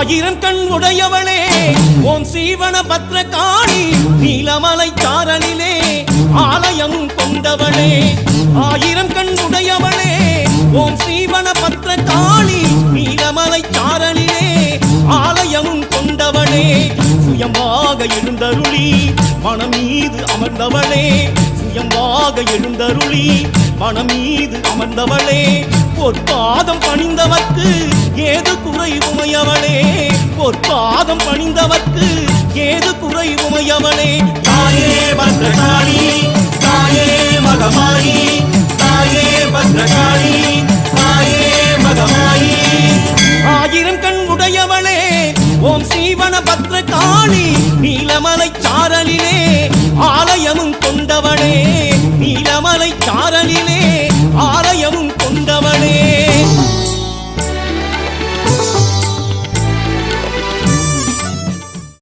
ஆயிரம் கண் உடையவளே ஓம் சீவன பத்ரகாளி நீலமலை சாரலிலே ஆலயம் கொண்டவளே ஆயிரம் கண் உடையவளே ஓம் சீவன பத்ரகாளி நீலமலை சாரலிலே ஆலயம் கொண்டவளே சுயமாக எழுந்தருளி மனம் மீது அமர்ந்தவளே சுயமாக எழுந்தருளி மனம் மீது அமர்ந்தவளே பொற்பாதம் பணிந்தவர்க்கு ஏது குறை உமையவளே பொற்பாதம் பணிந்தவர்க்கு ஏது குறை உமையவளே தாயே பத்ரகாளி தாயே மகமாயி தாயே பத்ரகாளி தாயே மகமாயி ஆயிரம் கண் உடையவளே ஓம் சீவன பத்ரகாளி நீலமலை சாரலிலே ஆலயமும் கொண்டவளே நீலமலை சாரலிலே